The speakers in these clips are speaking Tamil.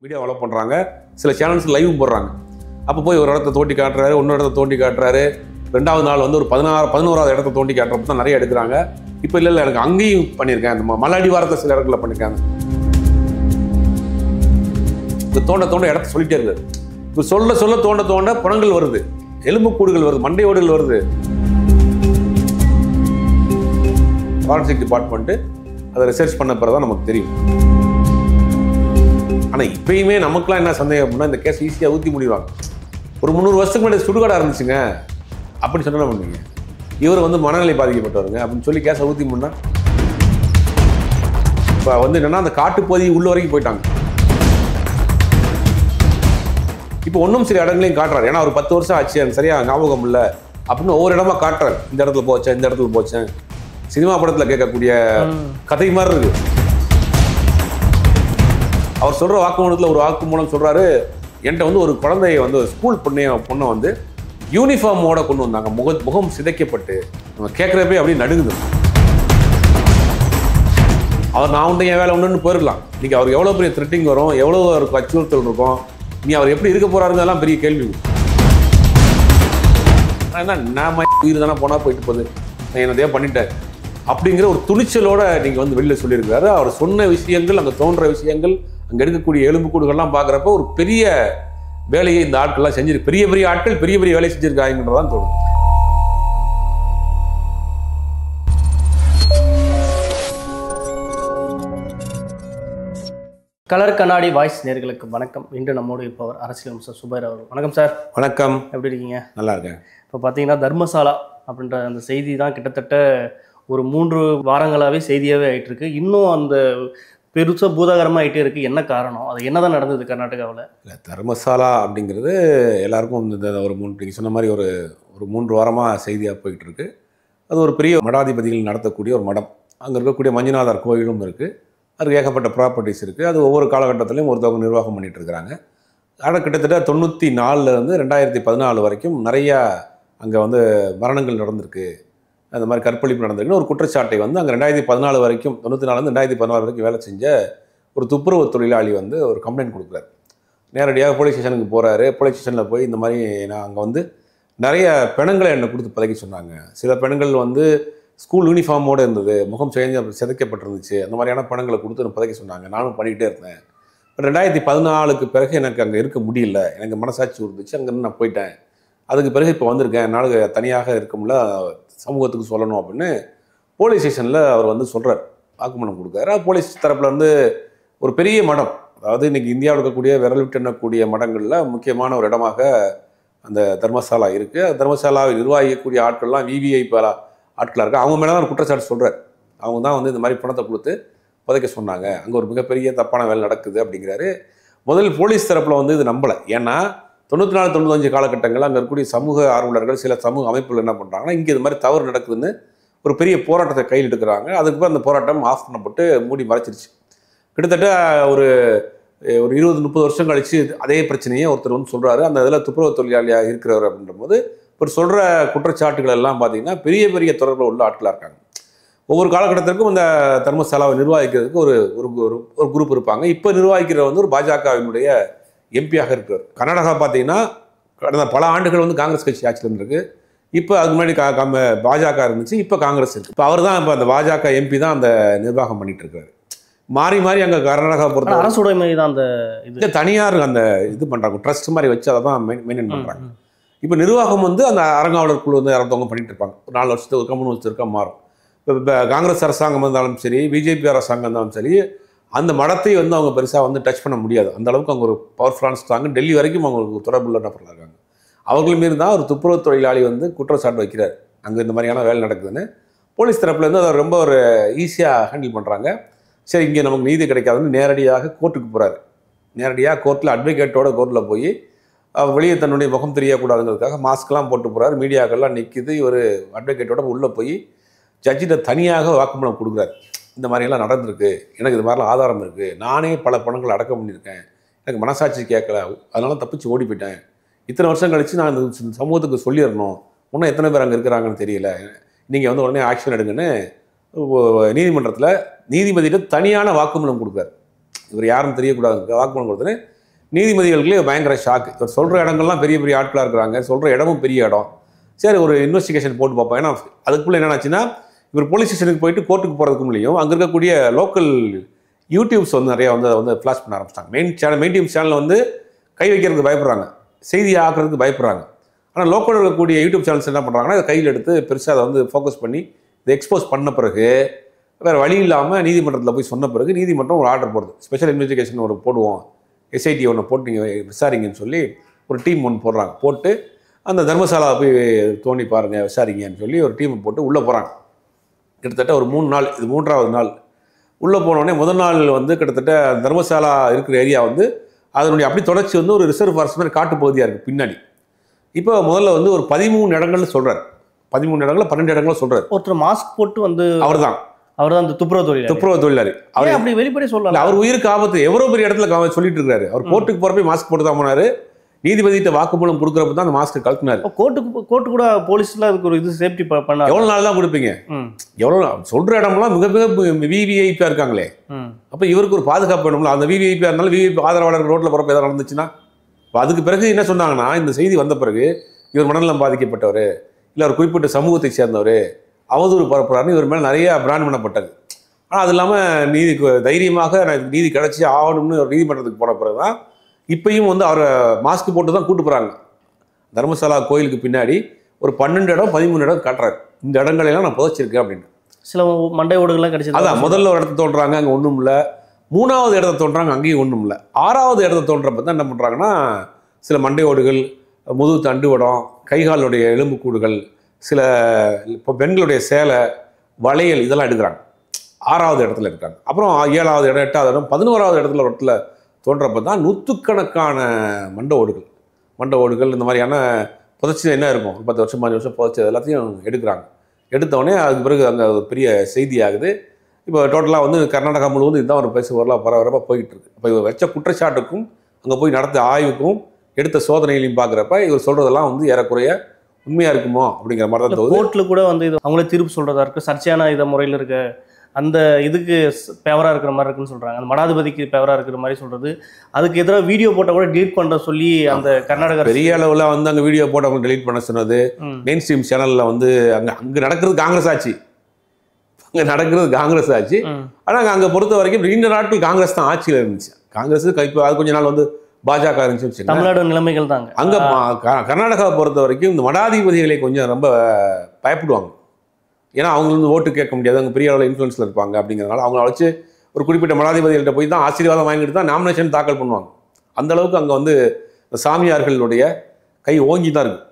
வீடியோ ஃபாலோ பண்ணுறாங்க, சில சேனல்ஸ் லைவும் போடுறாங்க. அப்போ போய் ஒரு இடத்த தோண்டி காட்டுறாரு, இன்னொரு இடத்த தோண்டி காட்டுறாரு. 2வது நாள் வந்து ஒரு 11வது இடத்த தோண்டி காட்டுறப்ப தான் நிறைய எடுக்கிறாங்க. இப்போ இல்லை எனக்கு அங்கேயும் பண்ணியிருக்கேன், அந்த மலையடி வாரத்தை சில இடத்துல பண்ணியிருக்காங்க. இந்த தோண்ட இடத்த சொல்லிட்டே இருக்காரு. இப்போ சொல்ல தோண்ட பணங்கள் வருது, எலும்புக்கூடுகள் வருது, மண்டை ஓடுகள் வருது. ஃபாரன்சிக் டிபார்ட்மெண்ட்டு அதை ரிசர்ச் பண்ண பிறகு தான் நமக்கு தெரியும். ஆனால் இப்பயுமே நமக்குலாம் என்ன சந்தேகம் அப்படின்னா, இந்த கேஸ் ஈஸியாக ஊற்றி முடிவாங்க. ஒரு 300 வருஷத்துக்கு முன்னாடி சுடுகாடாக இருந்துச்சுங்க அப்படின்னு சொன்னால் பண்ணுவீங்க. இவர் வந்து மனநிலை பாதிக்கப்பட்டவருங்க அப்படின்னு சொல்லி கேஸை ஊற்றி முன்னா இப்போ வந்து என்னென்னா அந்த காட்டுப்பகுதி உள்ள வரைக்கும் போயிட்டாங்க. இப்போ ஒன்றும் சில இடங்களையும் காட்டுறாரு. ஏன்னா ஒரு 10 வருஷம் ஆச்சு, எனக்கு சரியாக ஞாபகம் இல்லை அப்படின்னு ஒவ்வொரு இடமா காட்டுறாரு. இந்த இடத்துல போச்சேன், இந்த இடத்துல போச்சேன். சினிமா படத்தில் கேட்கக்கூடிய கதை மாதிரி இருக்கு. அவர் சொல்கிற வாக்குமூலத்தில் ஒரு வாக்குமூலம் சொல்கிறாரு, என்கிட்ட வந்து ஒரு குழந்தைய வந்து ஸ்கூல் பொண்ணை வந்து யூனிஃபார்மோட கொண்டு வந்தாங்க, முகம் சிதைக்கப்பட்டு. நம்ம கேட்குறப்பே அப்படியே நடுங்குது. அவர் நான் வந்து என் வேலை ஒன்றுன்னு போயிருக்கலாம். இன்றைக்கி அவருக்கு எவ்வளோ பெரிய த்ரெட்டிங் வரும், எவ்வளோ அவருக்கு அச்சுறுத்தல் இருக்கும், நீ அவர் எப்படி இருக்க போகிறாருங்கலாம் பெரிய கேள்வி. நான் உயிர் தானே போனால் போயிட்டு போகுது, நான் என்னதையோ பண்ணிட்டேன் அப்படிங்கிற ஒரு துணிச்சலோட நீங்கள் வந்து வெளியில் சொல்லியிருக்காரு. அவர் சொன்ன விஷயங்கள், அங்கே தோன்ற விஷயங்கள், அங்கே எடுக்கக்கூடிய எலும்புக்கூடுகள்லாம் பார்க்குறப்ப ஒரு பெரிய வேலையை இந்த ஆட்கள்லாம் செஞ்சிருக்கு. பெரிய ஆட்கள் பெரிய வேலை செஞ்சுருக்காங்கன்றதான் தோணும். கலர் கண்ணாடி வாய்ஸ் நேயர்களுக்கு வணக்கம். இன்று நம்மோடு இருப்பவர் அரசியல் அமைச்சர் சுபைர் அவர். வணக்கம் சார். வணக்கம். எப்படி இருக்கீங்க? நல்லா இருக்கேன். இப்போ பார்த்தீங்கன்னா தர்மசாலா அப்படின்ற அந்த செய்தி தான் கிட்டத்தட்ட ஒரு 3 வாரங்களாகவே செய்தியாகவே ஆகிட்டு இருக்கு. இன்னும் அந்த பெருசாக பூதாகரமாக ஆகிட்டே இருக்குது. என்ன காரணம்? அது என்ன தான் நடந்தது கர்நாடகாவில்? இல்லை, தர்மசாலா அப்படிங்கிறது எல்லாருக்கும் இந்த ஒரு நீங்கள் சொன்ன மாதிரி ஒரு 3 வாரமாக செய்தியாக போயிட்டு இருக்கு. அது ஒரு பெரிய மடாதிபதிகள் நடத்தக்கூடிய ஒரு மடம். அங்கே இருக்கக்கூடிய மஞ்சுநாதர் கோயிலும் இருக்குது. அதுக்கு ஏகப்பட்ட ப்ராப்பர்ட்டிஸ் இருக்குது. அது ஒவ்வொரு காலகட்டத்திலையும் ஒருத்தவங்க நிர்வாகம் பண்ணிகிட்டு இருக்கிறாங்க. ஆனால் கிட்டத்தட்ட 94 2014 வரைக்கும் நிறையா அங்கே வந்து மரணங்கள் நடந்திருக்கு, அந்த மாதிரி கற்பழிப்பு நடந்திருக்குன்னு ஒரு குற்றச்சாட்டை வந்து அங்கே 2014 வரைக்கும் 94 2014 வரைக்கும் வேலை செஞ்ச ஒரு துப்புரவு தொழிலாளி வந்து ஒரு கம்ப்ளைண்ட் கொடுக்குறாரு. நேரடியாக போலீஸ் ஸ்டேஷனுக்கு போகிறாரு. போலீஸ் ஸ்டேஷனில் போய் இந்த மாதிரி நான் அங்கே வந்து நிறைய பெண்களை என்னை கொடுத்து பதக்கி சொன்னாங்க. சில பெண்கள் வந்து ஸ்கூல் யூனிஃபார்மோடு இருந்தது, முகம் சிதைக்கப்பட்டிருந்துச்சு, அந்த மாதிரியான பணங்களை கொடுத்து பதக்கி சொன்னாங்க. நானும் பண்ணிக்கிட்டே இருந்தேன். 2014க்கு பிறகு எனக்கு அங்கே இருக்க முடியல, எனக்கு மனசாட்சி இருந்துச்சு, அங்கேருந்து நான் போயிட்டேன். அதுக்கு பிறகு இப்போ வந்திருக்கேன், என்னால் தனியாக இருக்க முடியல, சமூகத்துக்கு சொல்லணும் அப்படின்னு போலீஸ் ஸ்டேஷனில் அவர் வந்து சொல்கிறார், வாக்குமூலம் கொடுக்குறாரு. போலீஸ் தரப்பில் வந்து ஒரு பெரிய மடம், அதாவது இன்றைக்கி இந்தியாவில் இருக்கக்கூடிய விரல் விட்டு எண்ணக்கூடிய மடங்களில் முக்கியமான ஒரு இடமாக அந்த தர்மசாலா இருக்குது. தர்மசாலாவை நிர்வகிக்கக்கூடிய ஆட்கள்லாம் விவிஐ ஆட்களாக இருக்குது. அவங்க மேலே தான் குற்றச்சாட்டு சொல்கிறார். அவங்க தான் வந்து இந்த மாதிரி பணத்தை கொடுத்து புதைக்க சொன்னாங்க, அங்கே ஒரு மிகப்பெரிய தப்பான வேலை நடக்குது அப்படிங்கிறாரு. முதல் போலீஸ் தரப்பில் வந்து இது நம்பலை. ஏன்னா 94 95 காலகட்டங்களில் அங்கே இருக்கக்கூடிய சமூக ஆர்வலர்கள், சில சமூக அமைப்புகள் என்ன பண்ணுறாங்கன்னா, இங்கே இது மாதிரி தவறு நடக்குதுன்னு ஒரு பெரிய போராட்டத்தை கையில் எடுக்கிறாங்க. அதுக்கப்புறம் அந்த போராட்டம் ஆஃப் பண்ணப்பட்டு மூடி மறைச்சிருச்சு. கிட்டத்தட்ட ஒரு 20-30 வருஷம் கழித்து அதே பிரச்சனையே ஒருத்தர் வந்து சொல்கிறாரு. அந்த இதில் துப்புரவு தொழிலாளியாக இருக்கிறவர் அப்படின்ற போது இப்போ சொல்கிற குற்றச்சாட்டுகள் எல்லாம் பார்த்திங்கன்னா பெரிய தொடர்பில் உள்ள ஆட்களாக இருக்காங்க. ஒவ்வொரு காலகட்டத்திற்கும் இந்த தர்மசாலாவை நிர்வகிக்கிறதுக்கு ஒரு குரூப் இருப்பாங்க. இப்போ நிர்வகிக்கிறவர் வந்து ஒரு பாஜகவினுடைய எம்பியாக இருக்கிறார். கர்நாடகா பார்த்தீங்கன்னா கடந்த பல ஆண்டுகள் வந்து காங்கிரஸ் கட்சி ஆட்சியில் இருந்திருக்கு. இப்போ அதுக்கு முன்னாடி பாஜக இருந்துச்சு, இப்போ காங்கிரஸ் இருக்குது. இப்போ அவர் தான் இப்போ அந்த பாஜக எம்பி தான் அந்த நிர்வாகம் பண்ணிட்டு இருக்காரு. மாறி அங்கே கர்நாடகா பொறுத்த அரசுடைமை தான் அந்த இது தனியார் அந்த இது பண்ணுறாங்க, ட்ரஸ்ட் மாதிரி வச்சு அதை தான் மெயின்டைன் பண்ணுறாங்க. இப்போ நிர்வாகம் வந்து அந்த அறங்காவலர் குழு வந்து யாரத்தவங்க பண்ணிட்டு இருப்பாங்க. ஒரு 4 வருஷத்துக்கு ஒரு 3 வருஷத்துக்கு மாறும். இப்போ காங்கிரஸ் அரசாங்கம் இருந்தாலும் சரி, பிஜேபி அரசாங்கம் இருந்தாலும் சரி, அந்த மடத்தை வந்து அவங்க பெருசாக வந்து டச் பண்ண முடியாது. அந்த அளவுக்கு அவங்க ஒரு பவர்ஃபுல்லான ஸ்ட்ராங்கு. டெல்லி வரைக்கும் அவங்களுக்கு தொடர்புள்ள நபர்கள் இருக்காங்க. அவர்கள் மீது தான் ஒரு துப்புரவு தொழிலாளி வந்து குற்றச்சாட்டு வைக்கிறார், அங்கே இந்த மாதிரியான வேலை நடக்குதுன்னு. போலீஸ் தரப்புலேருந்து அதை ரொம்ப ஒரு ஈஸியாக ஹேண்டில் பண்ணுறாங்க. சரி, இங்கே நமக்கு நீதி கிடைக்காதுன்னு நேரடியாக கோர்ட்டுக்கு போகிறாரு. நேரடியாக கோர்ட்டில் அட்வொகேட்டோட கோர்ட்டில் போய் வெளியே தன்னுடைய முகம் தெரியக்கூடாதுங்கிறதுக்காக மாஸ்க்லாம் போட்டு போகிறார். மீடியாக்கள்லாம் நிற்கிது. இவர் அட்வொகேட்டோட உள்ளே போய் ஜட்ஜிட்ட தனியாக வாக்குமூலம் கொடுக்குறாரு. இந்த மாதிரியெல்லாம் நடந்திருக்கு, எனக்கு இது மாதிரிலாம் ஆதாரம் இருக்குது, நானே பல பணங்களை அடக்கம் பண்ணியிருக்கேன், எனக்கு மனசாட்சி கேட்கல, அதனால தப்பிச்சு ஓடி போயிட்டேன், இத்தனை வருஷம் கழித்து நான் இந்த சமூகத்துக்கு சொல்லிடணும், இன்னும் எத்தனை பேர் அங்கே இருக்கிறாங்கன்னு தெரியல, நீங்கள் வந்து உடனே ஆக்ஷன் எடுங்கன்னு நீதிமன்றத்தில் நீதிபதியிட்ட தனியான வாக்குமூலம் கொடுக்குறாரு. இவர் யாரும் தெரியக்கூடாது வாக்குமூலம் கொடுத்தோன்னே நீதிபதிகளுக்கு பயங்கர ஷாக்கு. இவர் சொல்கிற இடங்கள்லாம் பெரிய பெரிய ஆட்களாக இருக்கிறாங்க, சொல்கிற இடமும் பெரிய இடம். சரி ஒரு இன்வெஸ்டிகேஷன் போட்டு பார்ப்போம். ஏன்னா அதுக்குள்ளே என்னென்னாச்சுன்னா இவர் போலீஸ் ஸ்டேஷனுக்கு போயிட்டு கோர்ட்டுக்கு போகிறதுக்கு முன்னாடியும் அங்கே இருக்கக்கூடிய லோக்கல் யூடியூப்ஸ் வந்து நிறையா வந்து அதை வந்து ஃப்ளாஷ் பண்ண ஆரம்பிச்சிட்டாங்க. மெயின் டிவி சேனலில் வந்து கை வைக்கிறதுக்கு பயப்படுறாங்க, செய்தி ஆக்குறதுக்கு பயப்படுறாங்க. ஆனால் லோக்கல் இருக்கக்கூடிய யூடியூப் சேனல்ஸ் என்ன பண்ணுறாங்கன்னா அதை கையில் எடுத்து பெருசாக அதை வந்து ஃபோக்கஸ் பண்ணி இதை எக்ஸ்போஸ் பண்ண பிறகு வேறு வழி இல்லாமல் நீதிமன்றத்தில் போய் சொன்ன பிறகு நீதிமன்றம் ஒரு ஆர்டர் போடுது. ஸ்பெஷல் இன்வெஸ்டிகேஷன் ஒரு போடுவோம், எஸ்ஐடி ஒன்று போட்டு நீங்கள் விசாரிங்கன்னு சொல்லி ஒரு டீம் ஒன்று போடுறாங்க. போட்டு அந்த தர்மசாலா போய் தோண்டி பாருங்கள் விசாரிங்கன்னு சொல்லி ஒரு டீம் போட்டு உள்ளே போகிறாங்க. கிட்டத்தட்ட ஒரு 3 நாள், இது 3ஆவது நாள். உள்ளே போனோடனே முதல் நாள் வந்து கிட்டத்தட்ட தர்மசாலா இருக்கிற ஏரியா வந்து அதனுடைய அப்படி தொடர்ச்சி வந்து ஒரு ரிசர்வ் ஃபாரஸ்ட் மாதிரி காட்டு பகுதியாக இருக்குது பின்னாடி. இப்போ முதல்ல வந்து ஒரு 13 இடங்கள்னு சொல்கிறார், 13 இடங்களில் 12 இடங்களும் சொல்கிறார். ஒருத்தர் மாஸ்க் போட்டு வந்து அவர் தான் அந்த துப்புரவு தொழிலாளி. அவர் அப்படி வெளிப்படை சொல்லலாம். அவர் உயிருக்கு ஆபத்து எவ்வளோ பெரிய இடத்துல சொல்லிட்டு இருக்காரு. அவர் கோர்ட்டுக்கு போகிறப்ப மாஸ்க் போட்டு தான் போனார். நீதிபதிகிட்ட வாக்குமூலம் கொடுக்குறப்ப தான் அந்த மாஸ்க் கழட்டினார். கோர்ட்டு கூட போலீஸ்ல அதுக்கு ஒரு இது சேஃப்டி பண்ண எவ்வளோ நாள் தான் கொடுப்பீங்க? எவ்வளோ சொல்கிற இடம்லாம் மிக மிக விவிஐபியாக இருக்காங்களே. அப்போ இவருக்கு ஒரு பாதுகாப்பு வேணும்ல. அந்த விவிஐபியாக இருந்தாலும் விவிஐபி ஆதரவாளர் ரோட்டில் போகிறப்ப எதாவது நடந்துச்சுன்னா அதுக்கு பிறகு என்ன சொன்னாங்கன்னா இந்த செய்தி வந்த பிறகு இவர் மனநலம் பாதிக்கப்பட்டவர், இல்லை அவர் குறிப்பிட்ட சமூகத்தை சேர்ந்தவர், அவதூறு பரப்புறாருன்னு இவர் மேலே நிறைய பிராண்ட் பண்ணப்பட்டது. ஆனால் அது இல்லாமல் நீதி தைரியமாக நீதி கிடச்சி ஆகணும்னு ஒரு நீதிமன்றத்துக்கு போன பிறகு தான் இப்பயும் வந்து அவரை மாஸ்க் போட்டு தான் கூட்டு போகிறாங்க. தர்மசாலா கோயிலுக்கு பின்னாடி ஒரு 12 இடம் 13 இடம் காட்டுறாரு. இந்த இடங்களெல்லாம் நான் புதைச்சிருக்கேன் அப்படின்னு. சில மண்டை ஓடுகள்லாம் கிடைச்சது. அதான் முதல்ல ஒரு இடத்த தோன்றாங்க, அங்கே ஒன்றும் இல்லை. 3ஆவது இடத்த தோன்றாங்க, அங்கேயும் ஒன்றும் இல்லை. 6ஆவது இடத்த தோன்றப்ப தான் என்ன பண்ணுறாங்கன்னா சில மண்டை ஓடுகள், முதுகு தண்டுவடம், கைகாலுடைய எலும்புக்கூடுகள், சில இப்போ பெண்களுடைய சேலை, வளையல் இதெல்லாம் எடுக்கிறாங்க. 6ஆவது இடத்துல இருக்காங்க. அப்புறம் 7ஆவது இடம், 8ஆவது இடம், 11ஆவது இடத்துல தோன்றப்ப தான் நூற்றுக்கணக்கான மண்டை ஓடுகள் இந்த மாதிரியான புதைச்சி என்ன இருக்கும் 10 வருஷம் 5 வருஷம் புதைச்சது எல்லாத்தையும் எடுக்கிறாங்க. எடுத்தவொடனே அதுக்கு பிறகு அங்கே ஒரு பெரிய செய்தி ஆகுது. இப்போ டோட்டலாக வந்து கர்நாடகா முழுவதும் இதுதான் ஒரு பேசுவரெலாம் பரபரப்பாக போய்கிட்டு இருக்கு. இப்போ இவர் வச்ச குற்றச்சாட்டுக்கும் அங்கே போய் நடத்த ஆய்வுக்கும் எடுத்த சோதனைகளையும் பார்க்குறப்ப இவர் சொல்கிறதெல்லாம் வந்து ஏறக்குறைய உண்மையாக இருக்குமோ அப்படிங்கிற மாதிரி தான் தோணுது. கோர்ட்டில் கூட வந்து இது அவங்களே தீர்ப்பு சொல்கிறதா இருக்குது. சர்ச்சையான இதை முறையில் இருக்க அந்த இதுக்கு பேவராக இருக்கிற மாதிரி இருக்குன்னு சொல்கிறாங்க. அந்த மடாதிபதிக்கு பேவராக இருக்கிற மாதிரி சொல்கிறது. அதுக்கு எதிராக வீடியோ போட்டால் கூட டெலீட் பண்ணுற சொல்லி அந்த கர்நாடகா பெரிய அளவில் வந்து அங்கே வீடியோ போட்டவங்க டெலீட் பண்ண சொன்னது. மெயின் ஸ்ட்ரீம் சேனலில் வந்து அங்கே நடக்கிறது காங்கிரஸ் ஆட்சி, ஆனால் அங்கே பொறுத்த வரைக்கும் நீண்ட நாட்கள் காங்கிரஸ் தான் ஆட்சியில் இருந்துச்சு. காங்கிரஸ் இப்போ அது கொஞ்ச நாள் வந்து பாஜக இருந்துச்சு. தமிழ்நாடு நிலைமைகள் தாங்க. அங்கே கர்நாடகாவை பொறுத்த வரைக்கும் இந்த மடாதிபதிகளை கொஞ்சம் ரொம்ப பயப்படுவாங்க. ஏன்னா அவங்க வந்து ஓட்டு கேட்க முடியாது, அவங்க பெரிய அளவில் இன்ஃப்ளூயன்ஸில் இருப்பாங்க. அப்படிங்கிறதுனால அவங்கள வச்சு ஒரு குறிப்பிட்ட மடாதிபதிகள்கிட்ட போய் தான் ஆசீர்வாதம் வாங்கிட்டு தான் நாமினேஷன் தாக்கல் பண்ணுவாங்க. அந்த அளவுக்கு அங்கே வந்து சாமியார்களுடைய கை ஓங்கி தான் இருக்கு.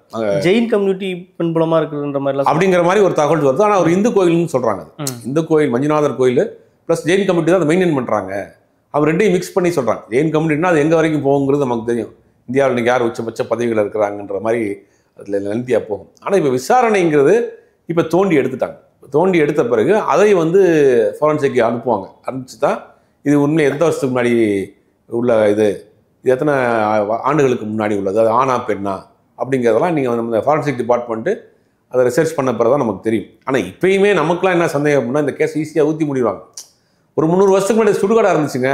ஜெயின் கம்யூனிட்டி பின்புலமாக இருக்குன்ற மாதிரி அப்படிங்கிற மாதிரி ஒரு தகவல் வருது. ஆனால் ஒரு இந்து கோயில்னு சொல்கிறாங்க. இந்து கோயில் மஞ்சுநாதர் கோயில் ப்ளஸ் ஜெயின் கம்யூனிட்டி தான் அதை மெயின்டைன் பண்ணுறாங்க. அவர் ரெண்டையும் மிக்ஸ் பண்ணி சொல்கிறாங்க. ஜெயின் கம்யூனிட்டினா அது எங்கே வரைக்கும் போகுங்கிறது நமக்கு தெரியும். இந்தியாவில் இன்றைக்கி யார் உச்சபட்ச பதவிகள் இருக்கிறாங்கன்ற மாதிரி அதில் லென்த்தியாக போகும். ஆனால் இப்போ விசாரணைங்கிறது இப்போ தோண்டி எடுத்த பிறகு அதை வந்து ஃபாரன்சிக்கு அனுப்புவாங்க. அனுப்பிச்சு தான் இது உண்மை எந்த வருஷத்துக்கு முன்னாடி உள்ள இது எத்தனை ஆண்டுகளுக்கு முன்னாடி உள்ளது, அது ஆணா பெண்ணா அப்படிங்கிறதெல்லாம் நீங்கள் நம்ம ஃபாரன்சிக் டிபார்ட்மெண்ட்டு அதை ரிசர்ச் பண்ண பிறகு தான் நமக்கு தெரியும். ஆனால் இப்போயுமே நமக்குலாம் என்ன சந்தேகம் அப்படின்னா இந்த கேஸ் ஈஸியாக ஊற்றி முடிவாங்க. ஒரு 300 வருஷத்துக்கு முன்னாடி சுடுகாடாக இருந்துச்சுங்க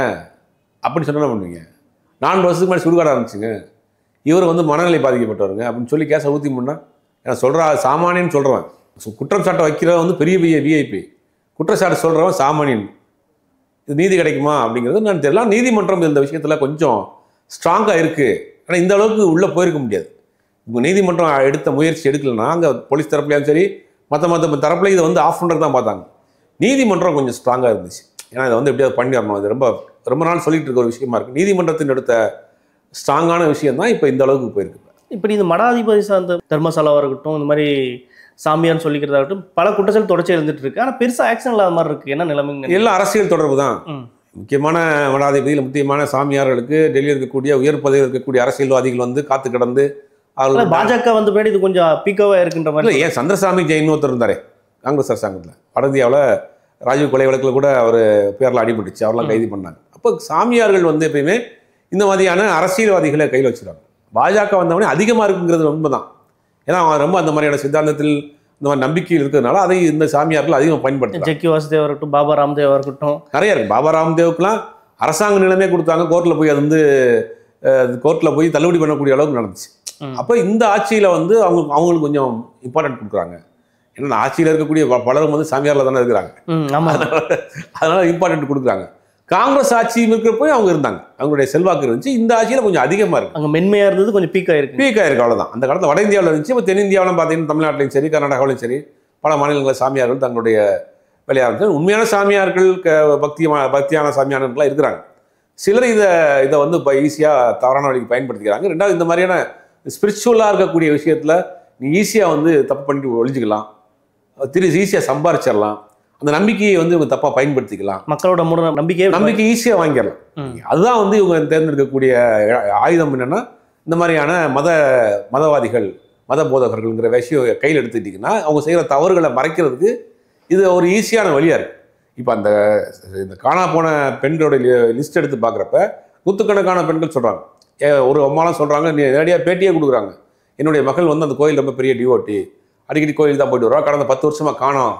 அப்படின்னு சொன்னால் என்ன பண்ணுவீங்க? 4 வருஷத்துக்கு முன்னாடி சுடுகாடாக இருந்துச்சுங்க, இவர் வந்து மனநிலை பாதிக்கப்பட்டவருங்க அப்படின்னு சொல்லி கேஸை ஊற்றி முன்னா நான் சாமானியன்னு சொல்கிறவன். குற்றம் சாட்டை வைக்கிறவன் வந்து பெரிய விஐபி, குற்றச்சாட்டு சொல்கிறவன் சாமானியன். இது நீதி கிடைக்குமா அப்படிங்கிறது நான் தெரியல. நீதிமன்றம் இந்த விஷயத்தில் கொஞ்சம் ஸ்ட்ராங்காக இருக்குது. ஆனால் இந்த அளவுக்கு உள்ளே போயிருக்க முடியாது. இப்போ நீதிமன்றம் எடுத்த முயற்சி எடுக்கலைன்னா அங்கே போலீஸ் தரப்புலையும் சரி மற்ற தரப்புலையும் இதை வந்து ஆஃப் பண்ணுறது தான் பார்த்தாங்க. நீதிமன்றம் கொஞ்சம் ஸ்ட்ராங்காக இருந்துச்சு. ஏன்னா இதை வந்து எப்படியாவது பண்ணிடணும். அது ரொம்ப நாள் சொல்லிட்டு இருக்க ஒரு விஷயமா இருக்குது. நீதிமன்றத்தின் எடுத்த ஸ்ட்ராங்கான விஷயம் தான் இப்போ இந்த அளவுக்கு போயிருக்கு. இப்படி இந்த மடாதிபதி சார்ந்த தர்மசாலாவாக இருக்கட்டும், இந்த மாதிரி சாமியார்னு சொல்லிக்கிறதாகட்டும் பல குற்றச்சாட்டு தொடர்ச்சி இருந்துட்டு இருக்கு. ஆனால் பெருசாக ஆக்ஷன் இல்லாத மாதிரி இருக்குது. என்ன நிலைமைங்க? எல்லாம் அரசியல் தொடர்பு தான். முக்கியமான மடாதிபதியில் முக்கியமான சாமியார்களுக்கு டெல்லியில் இருக்கக்கூடிய உயர் பதவியில் இருக்கக்கூடிய அரசியல்வாதிகள் வந்து காத்து கிடந்து பாஜக வந்து பின்னாடி இது கொஞ்சம் பீக்காவாக இருக்குன்ற மாதிரி. ஏன் சந்திரசாமி ஜெயின் ஒருத்தர் இருந்தாரே காங்கிரஸ் அரசாங்கத்தில், வட இந்தியாவில் ராஜீவ் கொலை வழக்கில் கூட அவர் பேரில் அடிபட்டுச்சு, அவரெல்லாம் கைது பண்ணாங்க. அப்போ சாமியார்கள் வந்து எப்பயுமே இந்த மாதிரியான அரசியல்வாதிகளை கையில் வச்சுருவாங்க. பாஜக வந்தவொடனே அதிகமாக இருக்குங்கிறது உண்மைதான். ஏன்னா அவன் ரொம்ப அந்த மாதிரியான சித்தாந்தத்தில் இந்த மாதிரி நம்பிக்கையில் இருக்கிறதுனால அதை இந்த சாமியார்கள் அதிகமாக பயன்படுத்தும். ஜக்கி வாசுதேவா இருக்கட்டும், பாபா ராம்தேவா இருக்கட்டும், நிறைய இருக்குது. பாபா ராம்தேவுக்குலாம் அரசாங்க நிலைமை கொடுத்தாங்க. கோர்ட்டில் போய் அது வந்து கோர்ட்டில் போய் தள்ளுபடி பண்ணக்கூடிய அளவுக்கு நடந்துச்சு. அப்போ இந்த ஆட்சியில் வந்து அவங்களுக்கு கொஞ்சம் இம்பார்ட்டன்ட் கொடுக்குறாங்க. ஏன்னா ஆட்சியில் இருக்கக்கூடிய பலரும் வந்து சாமியாரில் தானே இருக்கிறாங்க. அதனால இம்பார்ட்டன்ட் கொடுக்குறாங்க. காங்கிரஸ் ஆட்சி இருக்கிறப்போ அவங்க இருந்தாங்க, அவங்களுடைய செல்வாக்கு இருந்துச்சு. இந்த ஆட்சியில் கொஞ்சம் அதிகமாக இருக்கு. அங்கே மென்மையாக இருந்தது, கொஞ்சம் பீக்காக இருக்கு அவ்வளோதான். அந்த காலத்தில் வட இந்தியாவில் இருந்துச்சு. இப்போ தென்னிந்தியாவிலும் பார்த்தீங்கன்னா தமிழ்நாட்டிலையும் சரி, கர்நாடகாவிலும் சரி, பல மாநிலங்களில் சாமியார்கள் தங்களுடைய விளையாட்டு உண்மையான சாமியார்கள், பக்தியான சாமியானர்கள்லாம் இருக்கிறாங்க. சிலர் இதை வந்து இப்போ ஈஸியாக தவறான வழிக்கு பயன்படுத்திக்கிறாங்க. ரெண்டாவது, இந்த மாதிரியான ஸ்பிரிச்சுவலாக இருக்கக்கூடிய விஷயத்தில் நீ ஈஸியாக வந்து தப்பு பண்ணிட்டு ஒழிஞ்சிக்கலாம், ஈஸியாக சம்பாரிச்சிடலாம். அந்த நம்பிக்கையை வந்து இவங்க தப்பாக பயன்படுத்திக்கலாம். மக்களோட நம்பிக்கை ஈஸியாக வாங்கிடலாம். அதுதான் வந்து இவங்க தேர்ந்தெடுக்கக்கூடிய ஆயுதம். என்னன்னா, இந்த மாதிரியான மதவாதிகள், மத போதகர்கள்ங்கிற விஷயம் கையில் எடுத்துக்கிட்டிங்கன்னா அவங்க செய்கிற தவறுகளை மறைக்கிறதுக்கு இது ஒரு ஈஸியான வழியாக இருக்குது. இப்போ இந்த காணா போன பெண்களுடைய லிஸ்ட் எடுத்து பார்க்குறப்ப நூற்றுக்கணக்கான பெண்கள் சொல்கிறாங்க. ஒரு அம்மாலாம் சொல்கிறாங்க, நேரடியாக பேட்டியே கொடுக்குறாங்க, என்னுடைய மகள் வந்து அந்த கோயில் ரொம்ப பெரிய டிவோட்டி, அடிக்கடி கோயில் தான் போயிட்டு வருவா, கடந்த 10 வருஷமாக காணோம்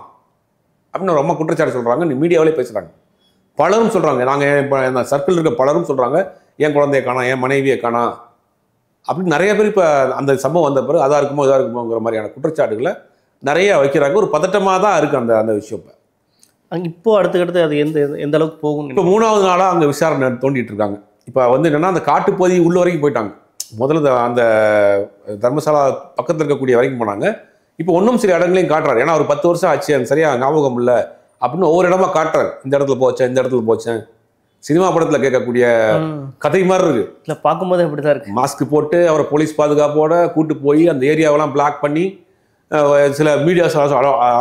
அப்படின்னு ரொம்ப குற்றச்சாட்டு சொல்கிறாங்க. நீ மீடியாவிலே பேசுகிறாங்க. பலரும் சொல்கிறாங்க, நாங்கள் இப்போ இந்த சர்க்கிள் இருக்க பலரும் சொல்கிறாங்க, என் குழந்தைய காணோம், என் மனைவியை காணோம் அப்படின்னு நிறைய பேர் இப்போ அந்த சம்பவம் வந்த பிறகு அதாக இருக்குமோங்கிற மாதிரியான குற்றச்சாட்டுகளை நிறைய வைக்கிறாங்க. ஒரு பதட்டமாக தான் இருக்குது அந்த விஷயம். இப்போ அடுத்தடுத்து அது எந்த அளவுக்கு போகும்? இப்போ 3வது நாளாக அங்கே விசாரணை தோண்டிட்டு இருக்காங்க. இப்போ வந்து என்னென்னா, அந்த காட்டுப்பகுதி உள்ள வரைக்கும் போயிட்டாங்க. முதல்ல அந்த தர்மசாலா பக்கத்தில் இருக்கக்கூடிய வரைக்கும் போனாங்க. இப்போ ஒன்றும் சில இடங்களையும் காட்டுறாரு. ஏன்னா ஒரு 10 வருஷம் ஆச்சு, எனக்கு சரியாக ஞாபகம் இல்லை அப்படின்னு ஒவ்வொரு இடமா காட்டுறாரு. இந்த இடத்துல போச்சேன் சினிமா படத்தில் கேட்கக்கூடிய கதை மாதிரி இருக்கு. இல்லை, பார்க்கும்போது அப்படி தான் இருக்கு. மாஸ்க் போட்டு அவரை போலீஸ் பாதுகாப்போட கூட்டு போய் அந்த ஏரியாவெல்லாம் பிளாக் பண்ணி சில மீடியாஸ்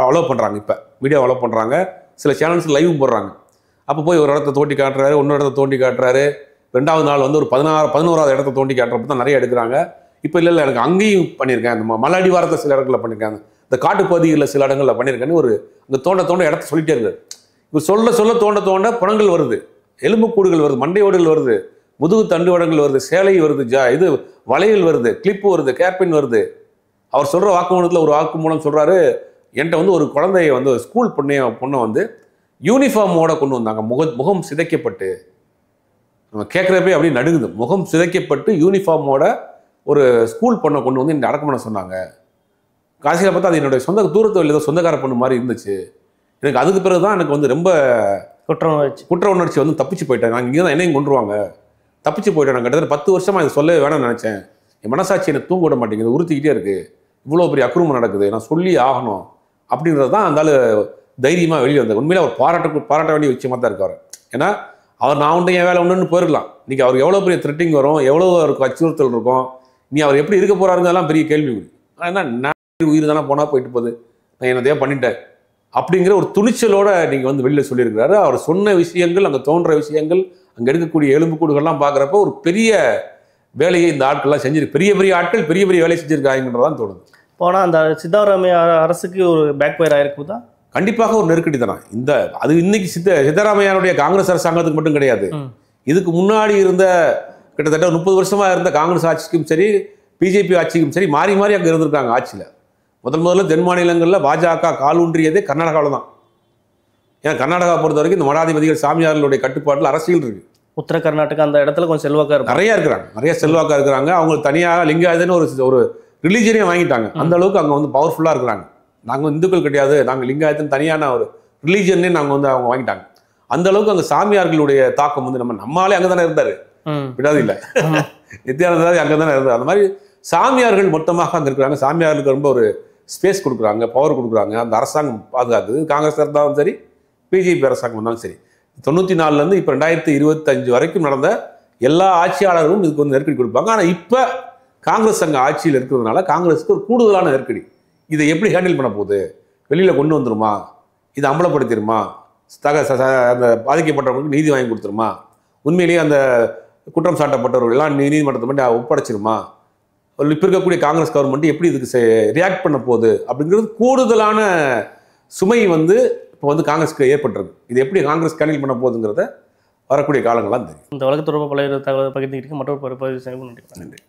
அலோவ் பண்ணுறாங்க. இப்போ மீடியா அலோவ் பண்ணுறாங்க, சில சேனல்ஸ் லைவும் போடுறாங்க. அப்போ போய் ஒரு இடத்த தோண்டி காட்டுறாரு, இன்னொரு இடத்த தோண்டி காட்டுறாரு. 2வது நாள் வந்து ஒரு 11வது இடத்த தோண்டி காட்டுறப்ப தான் நிறைய எடுக்கிறாங்க. இப்போ இல்லை எனக்கு அங்கேயும் பண்ணியிருக்கேன், அந்த மலாடி வாரத்தில் சில இடங்களில் பண்ணியிருக்காங்க, இந்த காட்டுப்பகுதிகளில் சில இடங்களில் பண்ணியிருக்கேன்னு ஒரு இந்த தோண்ட இடத்த சொல்லிட்டே இருக்காரு. இப்போ சொல்ல தோண்ட பணங்கள் வருது, எலும்புக்கூடுகள் வருது, மண்டையோடுகள் வருது, முதுகு தண்டுவடங்கள் வருது, சேலை வருது, இது வளையல் வருது, கிளிப்பு வருது, கேர்பின் வருது. அவர் சொல்கிற வாக்குமூலத்தில் ஒரு வாக்குமூலம் சொல்கிறாரு, என்கிட்ட வந்து ஒரு குழந்தைய வந்து ஸ்கூல் பொண்ணை வந்து யூனிஃபார்மோட கொண்டு வந்தாங்க, முகம் சிதைக்கப்பட்டு. நம்ம கேட்குறப்பே அப்படியே நடுங்குது. முகம் சிதைக்கப்பட்டு யூனிஃபார்மோட ஒரு ஸ்கூல் பொண்ணை கொண்டு வந்து இந்த அடக்கம் பண்ண சொன்னாங்க. காசியில் பார்த்தா அது என்னுடைய தூரத்தில் ஏதோ சொந்தக்கார பொண்ணு மாதிரி இருந்துச்சு. எனக்கு அதுக்கு பிறகு தான் எனக்கு வந்து ரொம்ப குற்ற உணர்ச்சி வந்து தப்பிச்சு போயிட்டேன். நான் இங்கே தான் என்னையும் கொண்டுருவாங்க, தப்பிச்சு போயிட்டேன். நான் கிட்டத்தட்ட 10 வருஷமாக இதை சொல்லவே வேணாம்னு நினச்சேன். என் மனசாட்சி எனக்கு தூங்க விட மாட்டேங்குது, உறுத்திக்கிட்டே இருக்குது, இவ்வளோ பெரிய அக்ரூமம் நடக்குது, நான் சொல்லி ஆகணும் அப்படின்றது தான் அந்த தைரியமாக வெளியே வந்தார். உண்மையிலே அவர் பாராட்ட வேண்டிய விஷயமாக தான் இருக்கார். ஏன்னா நான் உண்டு என் வேலை உண்டுன்னு போயிடலாம். இன்றைக்கி அவருக்கு எவ்வளோ பெரிய த்ரெட்டிங் வரும், எவ்வளோ அவருக்கு அச்சுறுத்தல் இருக்கும், நீ அவர் எப்படி இருக்க போகிறாருங்கலாம் பெரிய கேள்வி. ஆனால் நான் உயிர் தானே போனால் போயிட்டு போகுது, நான் என்னதையோ பண்ணிட்டேன் அப்படிங்கிற ஒரு துணிச்சலோடு நீங்கள் வந்து வெளியில் சொல்லியிருக்கிறாரு. அவர் சொன்ன விஷயங்கள், அங்கே தோன்ற விஷயங்கள், அங்கே எடுக்கக்கூடிய எலும்புக்கூடுகள்லாம் பார்க்குறப்ப ஒரு பெரிய வேலையை இந்த ஆட்கள்லாம் செஞ்சிருக்கு. பெரிய ஆட்கள் பெரிய வேலை செஞ்சுருக்காங்கன்றதான் தோணுது. போனால் அந்த சித்தாராமையா அரசுக்கு ஒரு பேக் ஃபயர் ஆயிருக்குதா? கண்டிப்பாக ஒரு நெருக்கடி தானே. அது இன்னைக்கு சித்தராமையாருடைய காங்கிரஸ் அரசாங்கத்துக்கு மட்டும் கிடையாது. இதுக்கு முன்னாடி இருந்த கிட்டத்தட்ட 30 வருஷமாக இருந்த காங்கிரஸ் ஆட்சிக்கும் சரி, பிஜேபி ஆட்சிக்கும் சரி, மாறி அங்கே இருந்திருக்காங்க ஆட்சியில். முதல்ல தென் மாநிலங்களில் பாஜக காலூன்றியதே கர்நாடகாவில் தான். ஏன்னா கர்நாடகா பொறுத்த வரைக்கும் இந்த மடாதிபதிகள் சாமியார்களுடைய கட்டுப்பாட்டில் அரசியல் இருக்குது. உத்தர கர்நாடகா அந்த இடத்துல கொஞ்சம் செல்வாக்கா இருக்கு, நிறைய செல்வாக்கா இருக்கிறாங்க. அவங்க தனியாக லிங்காயதன்னு ஒரு ரிலீஜனே வாங்கிட்டாங்க. அந்த அளவுக்கு அங்கே வந்து பவர்ஃபுல்லாக இருக்கிறாங்க. நாங்கள் இந்துக்கள் கிடையாது, நாங்கள் லிங்காயத்தின் தனியான ஒரு ரிலீஜனே நாங்கள் வந்து அவங்க வாங்கிட்டாங்க. அந்த அளவுக்கு அங்கே சாமியார்களுடைய தாக்கம் வந்து நம்மளாலே அங்கே தானே இருந்தார், விடாது இல்லை, நித்யானந்தாரி அங்கே தானே இருந்தார். அந்த மாதிரி சாமியார்கள் மொத்தமாக அங்கே இருக்கிறாங்க. சாமியார்களுக்கு ரொம்ப ஒரு ஸ்பேஸ் கொடுக்குறாங்க, பவர் கொடுக்குறாங்க. அந்த அரசாங்கம் பாதுகாக்குது. காங்கிரஸ் இருந்தாலும் சரி, பிஜேபி அரசாங்கம் வந்தாலும் சரி. 94லேருந்து இப்போ 2025 வரைக்கும் நடந்த எல்லா ஆட்சியாளர்களும் இதுக்கு வந்து நெருக்கடி கொடுப்பாங்க. ஆனால் இப்போ காங்கிரஸ் அங்கே ஆட்சியில் இருக்கிறதுனால காங்கிரஸுக்கு ஒரு கூடுதலான நெருக்கடி. இதை எப்படி ஹேண்டில் பண்ண போகுது? வெளியில் கொண்டு வந்துருமா? இதை அம்பலப்படுத்திடுமா? அந்த பாதிக்கப்பட்டவர்களுக்கு நீதி வாங்கி கொடுத்துருமா? உண்மையிலேயே அந்த குற்றம் சாட்டப்பட்டவர்கள் எல்லாம் நீதிமன்றத்தை மட்டும் ஒப்படைச்சிருமா? இப்போ இருக்கக்கூடிய காங்கிரஸ் கவர்மெண்ட் எப்படி இதுக்கு ரியாக்ட் பண்ண போகுது அப்படிங்கிறது கூடுதலான சுமை வந்து இப்போ வந்து காங்கிரஸ்க்கு ஏற்பட்டிருக்கு. இது எப்படி காங்கிரஸ் ஹேண்டில் பண்ண போகுதுங்கிறத வரக்கூடிய காலங்கள்லாம் தெரியும். இந்த வழக்கு தொடர்பாக பல தகவல் பகிர்ந்துக்கிட்டு மற்றொரு பதிவு செய்ய நன்றி.